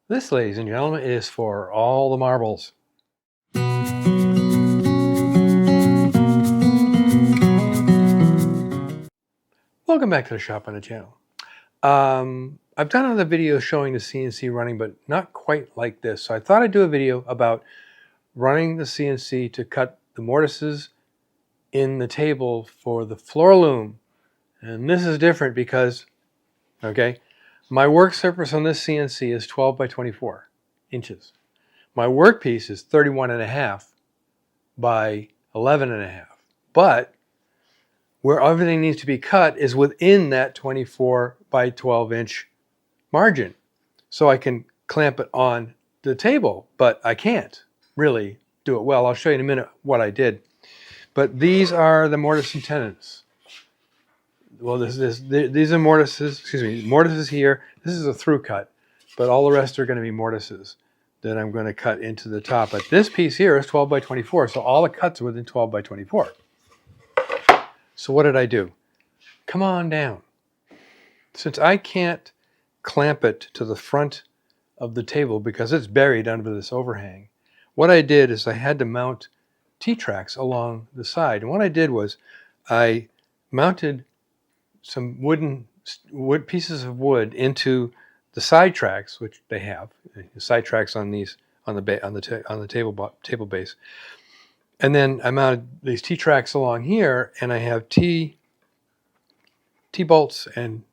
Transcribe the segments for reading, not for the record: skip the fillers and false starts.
This, ladies and gentlemen, is for all the marbles. Welcome back to the shop on the channel. I've done other videos showing the CNC running, but not quite like this. So I thought I'd do a video about running the CNC to cut the mortises in the table for the floor loom. And this is different because, okay, my work surface on this CNC is 12 by 24 inches. My workpiece is 31.5 by 11.5. But where everything needs to be cut is within that 24 by 12 inch margin. So I can clamp it on the table, but I can't really do it well. I'll show you in a minute what I did. But these are the mortise and tenons. Well, these are mortises, mortises here. This is a through cut, but all the rest are going to be mortises that I'm going to cut into the top. But this piece here is 12 by 24, so all the cuts are within 12 by 24. So what did I do? Come on down. Since I can't clamp it to the front of the table because it's buried under this overhang, what I did is I had to mount T-tracks along the side. And what I did was I mounted some wood pieces of wood into the side tracks, which they have side tracks on these on the table base, and then I mounted these T-tracks along here, and I have T-bolts and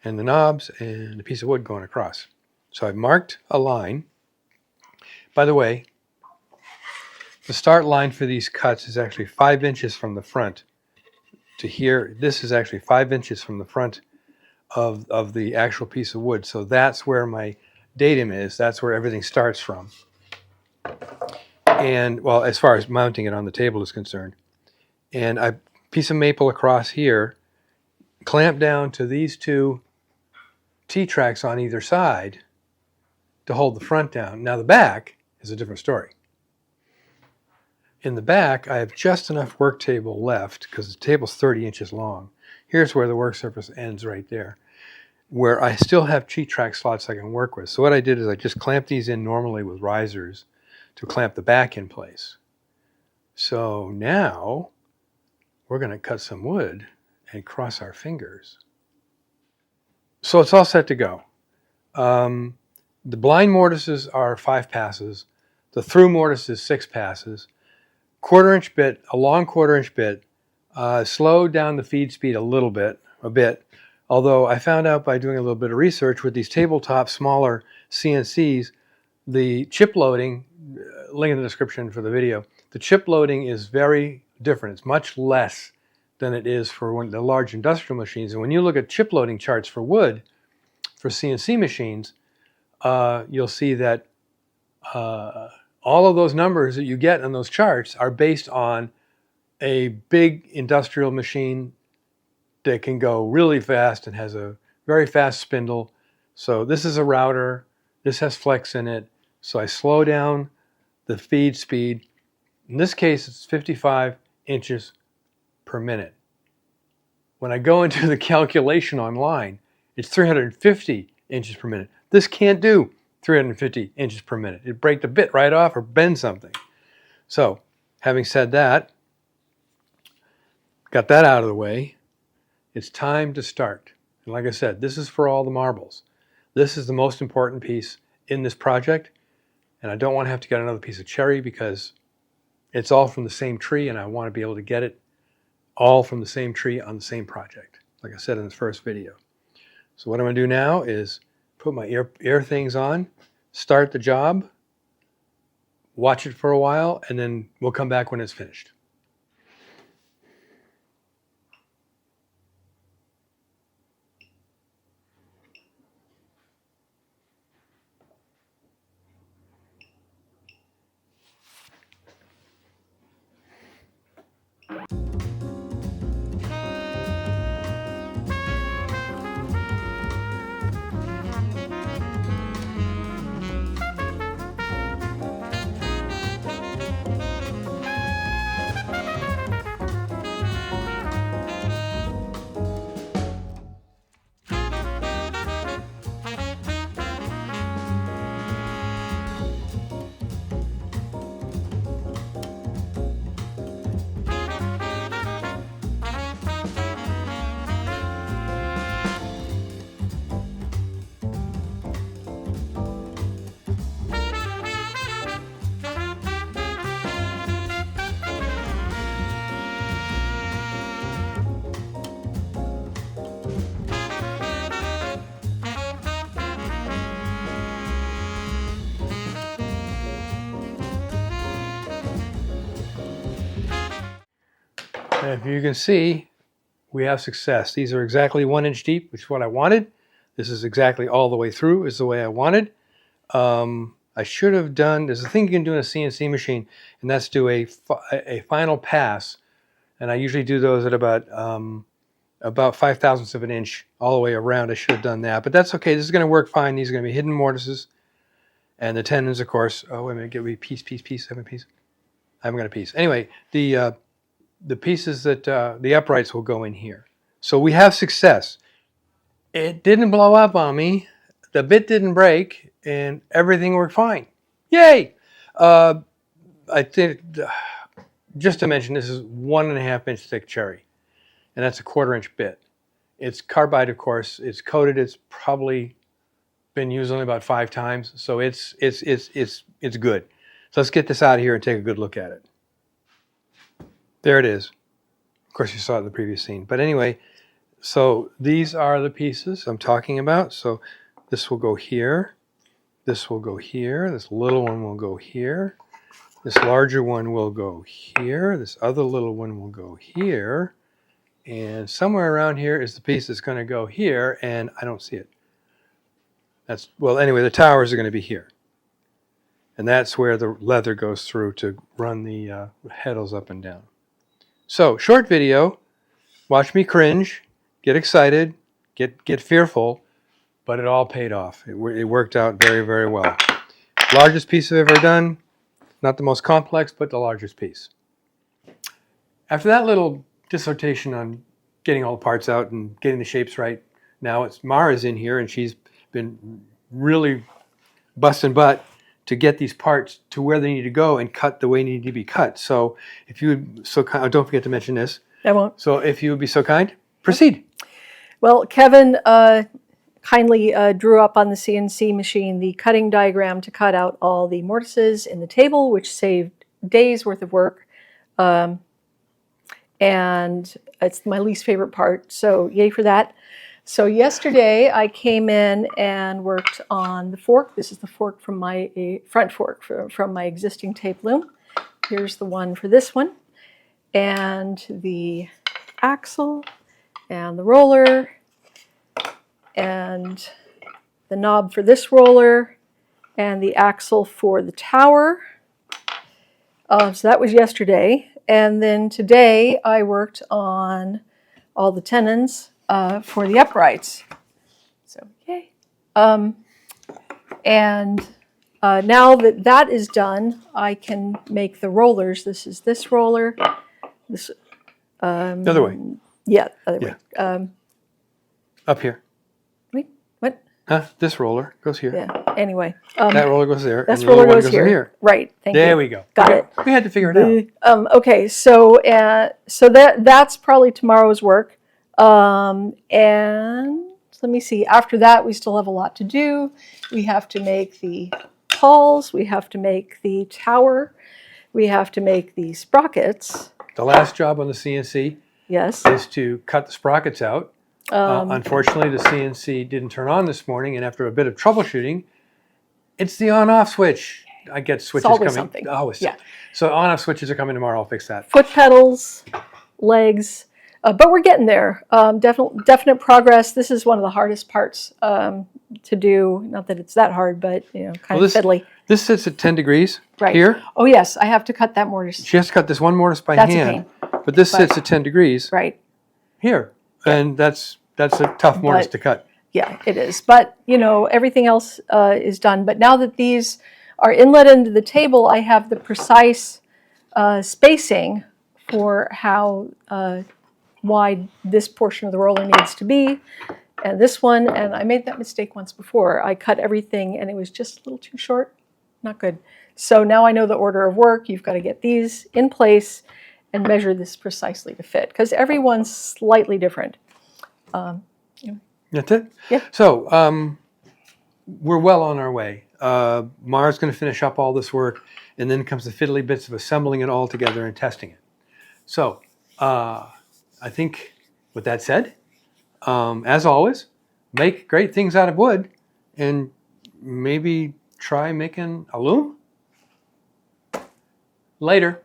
the knobs and a piece of wood going across. So I've marked a line. By the way, the start line for these cuts is actually 5 inches from the front to here. This is actually 5 inches from the front of the actual piece of wood. So that's where my datum is. That's where everything starts from. And well, as far as mounting it on the table is concerned. And I piece of maple across here, clamp down to these two T-tracks on either side to hold the front down. Now the back is a different story. In the back, I have just enough work table left because the table's 30 inches long. Here's where the work surface ends right there, where I still have T-track slots I can work with. So what I did is I just clamped these in normally with risers to clamp the back in place. So now we're going to cut some wood and cross our fingers. So it's all set to go. The blind mortises are 5 passes. The through mortise is 6 passes. Quarter-inch bit, a long quarter-inch bit. Slowed down the feed speed a bit. Although I found out by doing a little bit of research with these tabletop smaller CNCs, the chip loading, link in the description for the video, the chip loading is very different. It's much less than it is for one of the large industrial machines. And when you look at chip loading charts for wood, for CNC machines, you'll see that all of those numbers that you get on those charts are based on a big industrial machine that can go really fast and has a very fast spindle. So this is a router. This has flex in it. So I slow down the feed speed. In this case, it's 55 inches per minute. When I go into the calculation online, it's 350 inches per minute. This can't do 350 inches per minute. It'd break the bit right off or bend something. So, having said that, got that out of the way, it's time to start. And like I said, this is for all the marbles. This is the most important piece in this project, and I don't want to have to get another piece of cherry because it's all from the same tree, and I want to be able to get it all from the same tree on the same project, like I said in the first video. So what I'm going to do now is put my ear things on, start the job, watch it for a while, and then we'll come back when it's finished. if you can see, we have success. These are exactly 1 inch deep, which is what I wanted. This is exactly all the way through, is the way I wanted. I should have done, there's a thing you can do in a CNC machine, and that's do a final pass. And I usually do those at about 5 thousandths of an inch all the way around. I should have done that, but that's okay. This is going to work fine. These are going to be hidden mortises. And the tendons, of course. Oh, wait a minute. Get me piece. I haven't a piece. I haven't got a piece. Anyway, the pieces that, the uprights will go in here. So we have success. It didn't blow up on me. The bit didn't break, and everything worked fine. Yay! I think, just to mention, this is 1.5 inch thick cherry, and that's a 1/4 inch bit. It's carbide, of course. It's coated. It's probably been used only about 5 times, so it's good. So let's get this out of here and take a good look at it. There it is. Of course, you saw it in the previous scene. But anyway, so these are the pieces I'm talking about. So this will go here. This will go here. This little one will go here. This larger one will go here. This other little one will go here. And somewhere around here is the piece that's going to go here, and I don't see it. That's, well, anyway, the towers are going to be here. And that's where the leather goes through to run the heddles up and down. So, short video. Watch me cringe, get excited, get fearful, but it all paid off. It worked out very, very well. Largest piece I've ever done. Not the most complex, but the largest piece. After that little dissertation on getting all the parts out and getting the shapes right, now it's Mara's in here, and she's been really busting butt to get these parts to where they need to go and cut the way they need to be cut. So if you would don't forget to mention this. I won't. So if you would be so kind, proceed. Well, Kevin kindly drew up on the CNC machine the cutting diagram to cut out all the mortises in the table, which saved days worth of work. And it's my least favorite part, so yay for that. So yesterday I came in and worked on the fork. This is the fork from my front fork from my existing tape loom. Here's the one for this one. And the axle and the roller and the knob for this roller and the axle for the tower. So that was yesterday. And then today I worked on all the tenons for the uprights. So, yay. And now that that is done, I can make the rollers. This is this roller. This, the other way. Yeah, other way. Up here. Wait, what? This roller goes here. Yeah, anyway. That roller goes there. This and the roller one goes here. Right, thank you. There we go. Got it. We had to figure it out. Okay, so that's probably tomorrow's work. And let me see, after that we still have a lot to do. We have to make the pawls, we have to make the tower, we have to make the sprockets. The last job on the CNC Yes. is to cut the sprockets out. Unfortunately, the CNC didn't turn on this morning, and after a bit of troubleshooting, it's the on-off switch. I get switches always coming. something. Always. Yeah. So on-off switches are coming tomorrow. I'll fix that. Foot pedals, legs, but we're getting there. Definite progress. This is one of the hardest parts to do. Not that it's that hard, but kind of fiddly. This sits at 10 degrees here. Oh yes, I have to cut that mortise. She has to cut this one mortise by That's hand, a pain. but this sits at 10 degrees here, and that's a tough mortise to cut. Yeah, it is. But everything else is done. But now that these are inlet into the table, I have the precise spacing for how wide this portion of the roller needs to be, and this one. And I made that mistake once before. I cut everything, and it was just a little too short. Not good. So now I know the order of work. You've got to get these in place and measure this precisely to fit, because everyone's slightly different. That's it? Yeah. So we're well on our way. Mara's going to finish up all this work, and then comes the fiddly bits of assembling it all together and testing it. So I think with that said, as always, make great things out of wood, and maybe try making a loom. Later.